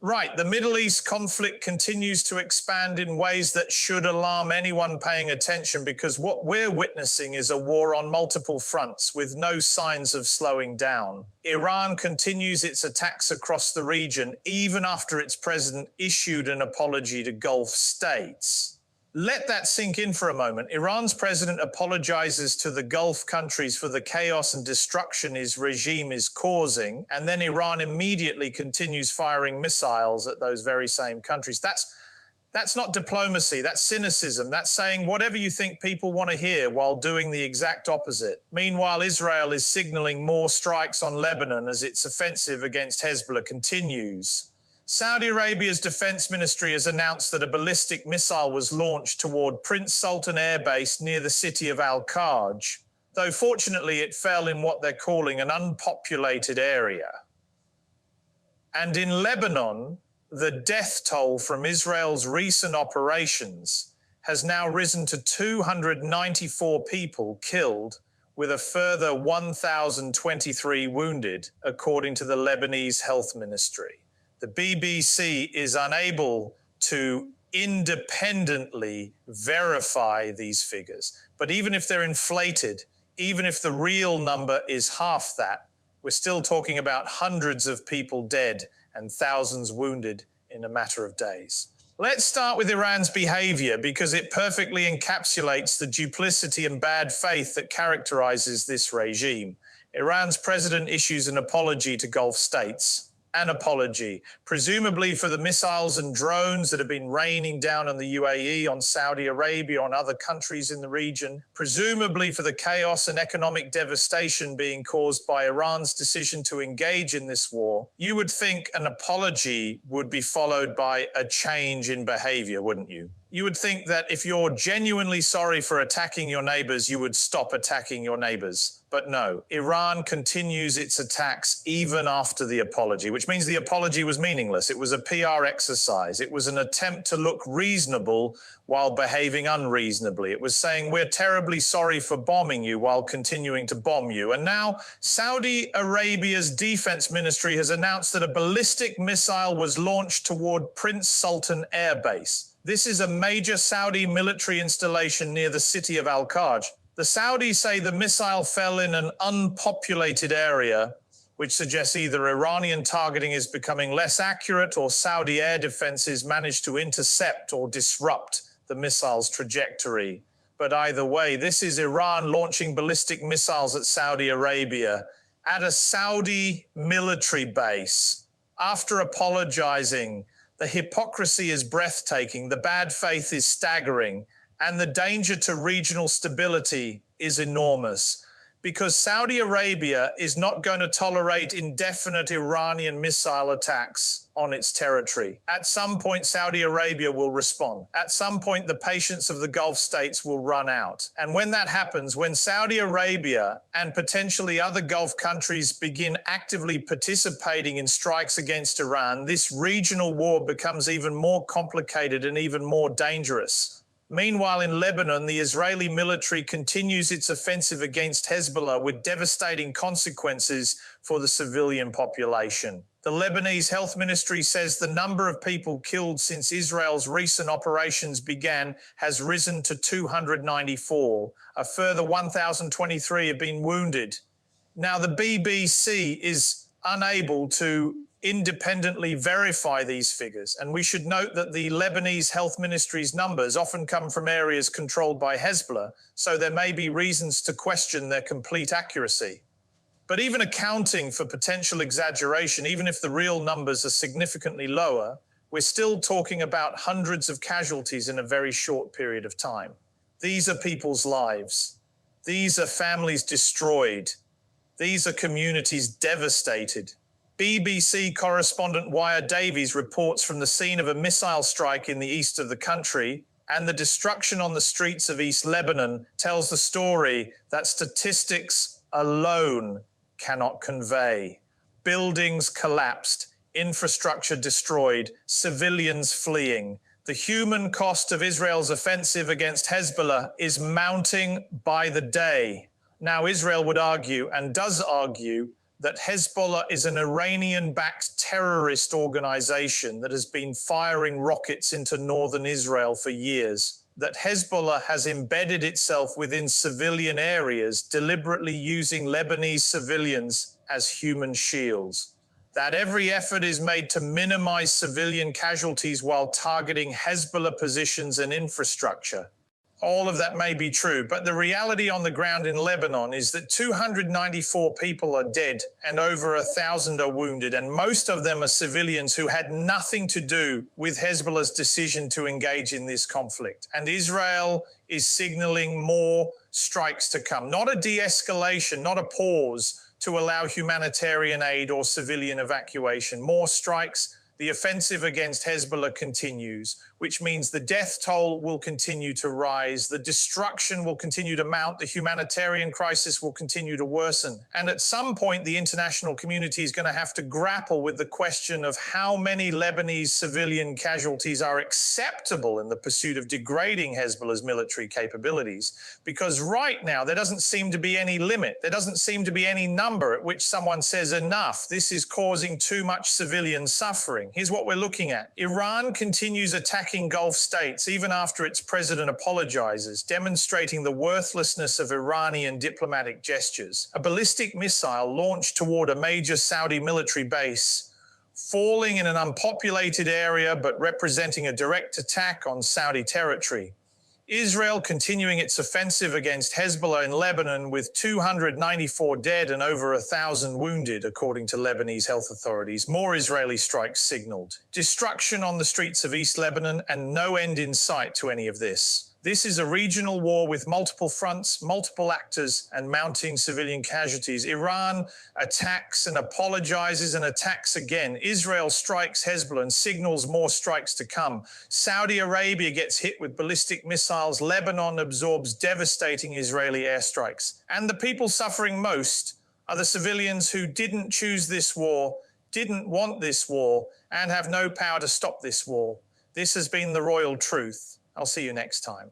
Right, the Middle East conflict continues to expand in ways that should alarm anyone paying attention, because what we're witnessing is a war on multiple fronts with no signs of slowing down. Iran continues its attacks across the region even after its president issued an apology to Gulf states. Let that sink in for a moment. Iran's president apologizes to the Gulf countries for the chaos and destruction his regime is causing, and then Iran immediately continues firing missiles at those very same countries. That's not diplomacy, that's cynicism. That's saying whatever you think people want to hear while doing the exact opposite. Meanwhile, Israel is signaling more strikes on Lebanon as its offensive against Hezbollah continues. Saudi Arabia's defense ministry has announced that a ballistic missile was launched toward Prince Sultan Air Base near the city of Al-Kaj, though fortunately it fell in what they're calling an unpopulated area. And in Lebanon, the death toll from Israel's recent operations has now risen to 294 people killed, with a further 1,023 wounded, according to the Lebanese health ministry. The BBC is unable to independently verify these figures. But even if they're inflated, even if the real number is half that, we're still talking about hundreds of people dead and thousands wounded in a matter of days. Let's start with Iran's behavior, because it perfectly encapsulates the duplicity and bad faith that characterizes this regime. Iran's president issues an apology to Gulf states. An apology, presumably for the missiles and drones that have been raining down on the UAE, on Saudi Arabia, on other countries in the region, presumably for the chaos and economic devastation being caused by Iran's decision to engage in this war. You would think an apology would be followed by a change in behavior, wouldn't you? You would think that if you're genuinely sorry for attacking your neighbors, you would stop attacking your neighbors. But no, Iran continues its attacks even after the apology, which means the apology was meaningless. It was a PR exercise. It was an attempt to look reasonable while behaving unreasonably. It was saying, we're terribly sorry for bombing you while continuing to bomb you. And now Saudi Arabia's defense ministry has announced that a ballistic missile was launched toward Prince Sultan Air Base. This is a major Saudi military installation near the city of Al-Kaj. The Saudis say the missile fell in an unpopulated area, which suggests either Iranian targeting is becoming less accurate or Saudi air defenses managed to intercept or disrupt the missile's trajectory. But either way, this is Iran launching ballistic missiles at Saudi Arabia, at a Saudi military base, after apologizing. The hypocrisy is breathtaking, the bad faith is staggering, and the danger to regional stability is enormous, because Saudi Arabia is not going to tolerate indefinite Iranian missile attacks on its territory. At some point, Saudi Arabia will respond. At some point, the patience of the Gulf states will run out. And when that happens, when Saudi Arabia and potentially other Gulf countries begin actively participating in strikes against Iran, this regional war becomes even more complicated and even more dangerous. Meanwhile, in Lebanon, the Israeli military continues its offensive against Hezbollah with devastating consequences for the civilian population. The Lebanese health ministry says the number of people killed since Israel's recent operations began has risen to 294. A further 1,023 have been wounded. Now, the BBC is unable to independently verify these figures. And we should note that the Lebanese health ministry's numbers often come from areas controlled by Hezbollah, so there may be reasons to question their complete accuracy. But even accounting for potential exaggeration, even if the real numbers are significantly lower, we're still talking about hundreds of casualties in a very short period of time. These are people's lives. These are families destroyed. These are communities devastated. BBC correspondent Wire Davies reports from the scene of a missile strike in the east of the country, and the destruction on the streets of East Lebanon tells the story that statistics alone cannot convey. Buildings collapsed, infrastructure destroyed, civilians fleeing. The human cost of Israel's offensive against Hezbollah is mounting by the day. Now, Israel would argue, and does argue, that Hezbollah is an Iranian-backed terrorist organization that has been firing rockets into northern Israel for years, that Hezbollah has embedded itself within civilian areas, deliberately using Lebanese civilians as human shields, that every effort is made to minimize civilian casualties while targeting Hezbollah positions and infrastructure. All of that may be true, but the reality on the ground in Lebanon is that 294 people are dead and over 1,000 are wounded, and most of them are civilians who had nothing to do with Hezbollah's decision to engage in this conflict. And Israel is signaling more strikes to come, not a de-escalation, not a pause to allow humanitarian aid or civilian evacuation. More strikes. The offensive against Hezbollah continues, which means the death toll will continue to rise, the destruction will continue to mount, the humanitarian crisis will continue to worsen. And at some point, the international community is going to have to grapple with the question of how many Lebanese civilian casualties are acceptable in the pursuit of degrading Hezbollah's military capabilities. Because right now, there doesn't seem to be any limit. There doesn't seem to be any number at which someone says enough. This is causing too much civilian suffering. Here's what we're looking at. Iran continues attacking Gulf states even after its president apologizes, demonstrating the worthlessness of Iranian diplomatic gestures. A ballistic missile launched toward a major Saudi military base, falling in an unpopulated area but representing a direct attack on Saudi territory. Israel continuing its offensive against Hezbollah in Lebanon with 294 dead and over 1,000 wounded, according to Lebanese health authorities. More Israeli strikes signaled. Destruction on the streets of East Lebanon and no end in sight to any of this. This is a regional war with multiple fronts, multiple actors, and mounting civilian casualties. Iran attacks and apologizes and attacks again. Israel strikes Hezbollah and signals more strikes to come. Saudi Arabia gets hit with ballistic missiles. Lebanon absorbs devastating Israeli airstrikes. And the people suffering most are the civilians who didn't choose this war, didn't want this war, and have no power to stop this war. This has been The Royal Truth. I'll see you next time.